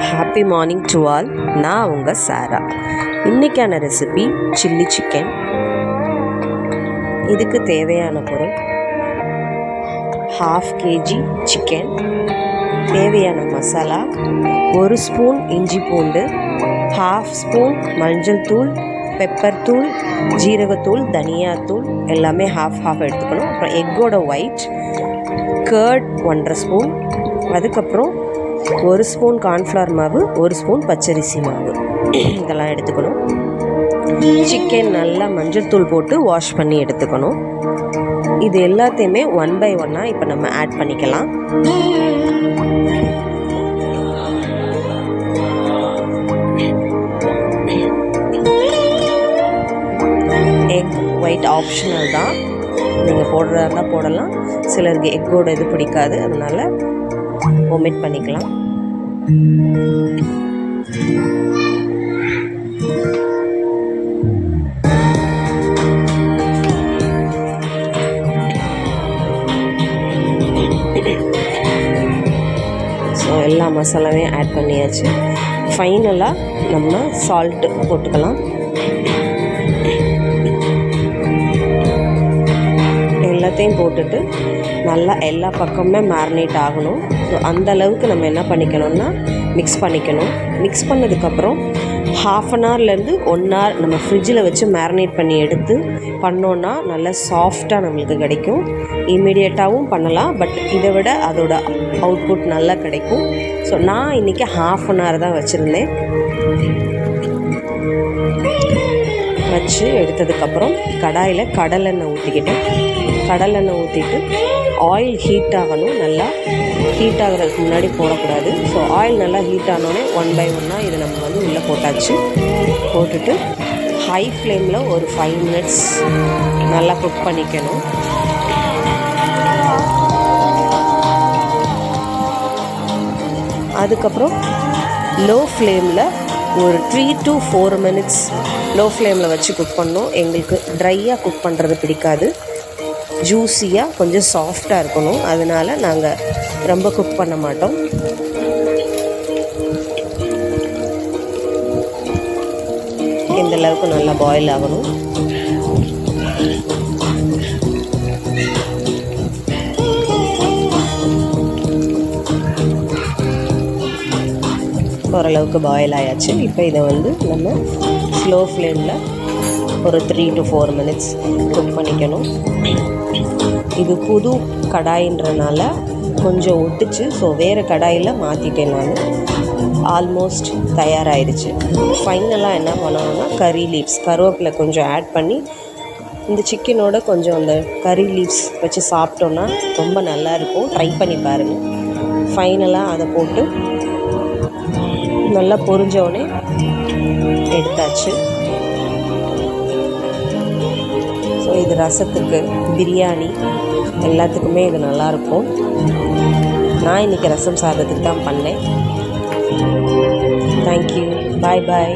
Happy morning to all. நான் உங்கள் சாரா. இன்றைக்கான ரெசிபி சில்லி சிக்கன். இதுக்கு தேவையான பொருள் 1/2 kg சிக்கன், தேவையான மசாலா 1 ஸ்பூன் இஞ்சி பூண்டு, 1/2 ஸ்பூன் மஞ்சள் தூள், பெப்பர் தூள், ஜீரகத்தூள், தனியாத்தூள் எல்லாமே 1/2 எடுத்துக்கணும். அப்புறம் எக்கோட ஒயிட், கர்ட் 1.5 ஸ்பூன், அதுக்கப்புறம் 1 ஸ்பூன் கார்ன்ஃப்ளவர் மாவு, 1 ஸ்பூன் பச்சரிசி மாவு, இதெல்லாம் எடுத்துக்கணும். சிக்கன் நல்லா மஞ்சள் தூள் போட்டு வாஷ் பண்ணி எடுத்துக்கணும். இது எல்லாத்தையுமே 1 by 1 இப்போ நம்ம ஆட் பண்ணிக்கலாம். எக் ஒயிட் ஆப்ஷனல் தான், நீங்கள் போடுறதா இருந்தால் போடலாம். சிலருக்கு எக்கோட இது பிடிக்காது, அதனால் ஒமிட் பண்ணிக்கலாம். ஸோ எல்லா மசாலாவையும் ஆட் பண்ணியாச்சு. ஃபைனலாக நம்ம சால்ட்டு போட்டுக்கலாம். எல்லாத்தையும் போட்டுட்டு நல்லா எல்லா பக்கமுமே மேரினேட் ஆகணும். ஸோ அந்த அளவுக்கு நம்ம என்ன பண்ணிக்கணும்னா மிக்ஸ் பண்ணிக்கணும். மிக்ஸ் பண்ணதுக்கப்புறம் 1/2 hourலேருந்து 1 hour நம்ம ஃப்ரிட்ஜில் வச்சு மேரினேட் பண்ணி எடுத்து பண்ணோன்னா நல்லா சாஃப்டாக நம்மளுக்கு கிடைக்கும். இமீடியட்டாகவும் பண்ணலாம், பட் இதை விட அதோட அவுட்புட் நல்லா கிடைக்கும். ஸோ நான் இன்றைக்கி 1/2 hour தான் வச்சுருந்தேன். வச்சு எடுத்ததுக்கப்புறம் கடாயில் கடலெண்ணெய் ஊற்றிக்கிட்டேன். கடலெண்ணெய் ஊற்றிட்டு ஆயில் ஹீட் ஆகணும். நல்லா ஹீட் ஆகிறதுக்கு முன்னாடி போடக்கூடாது. ஸோ ஆயில் நல்லா ஹீட் ஆனோடனே 1 by 1 இது நம்ம உள்ளே போட்டாச்சு. போட்டுட்டு ஹை ஃப்ளேமில் ஒரு 5 minutes நல்லா குக் பண்ணிக்கணும். அதுக்கப்புறம் லோ ஃப்ளேமில் ஒரு 3 to 4 minutes லோ ஃப்ளேமில் வச்சு குக் பண்ணணும். எங்களுக்கு ட்ரையாக குக் பண்ணுறது பிடிக்காது, ஜூஸியாக கொஞ்சம் சாஃப்டாக இருக்கணும். அதனால் நாங்கள் ரொம்ப குக் பண்ண மாட்டோம். இந்த அளவுக்கு நல்லா பாயில் ஆகணும். ஓரளவுக்கு பாயில் ஆயாச்சு. இப்போ இதை நம்ம ஸ்லோ ஃப்ளேமில் ஒரு 3 to 4 minutes குக் பண்ணிக்கணும். இது புது கடாயின்றனால கொஞ்சம் ஒட்டுச்சு. ஸோ வேறு கடாயில் மாற்றிட்டேன் நான். ஆல்மோஸ்ட் தயாராகிடுச்சு. ஃபைனலாக என்ன பண்ணணும்னா கறி லீவ்ஸ், கருவேப்பிலை கொஞ்சம் ஆட் பண்ணி இந்த சிக்கனோட கொஞ்சம் அந்த கறி லீவ்ஸ் வச்சு சாப்பிட்டோன்னா ரொம்ப நல்லாயிருக்கும். ட்ரை பண்ணி பாருங்கள். ஃபைனலாக அதை போட்டு நல்லா பொரிஞ்சோடனே எடுத்தாச்சு. ஸோ இது ரசத்துக்கு, பிரியாணி எல்லாத்துக்குமே இது நல்லாயிருக்கும். நான் இன்றைக்கி ரசம் சாதத்துக்கு தான் பண்ணேன். தேங்க்யூ. பாய் பாய்.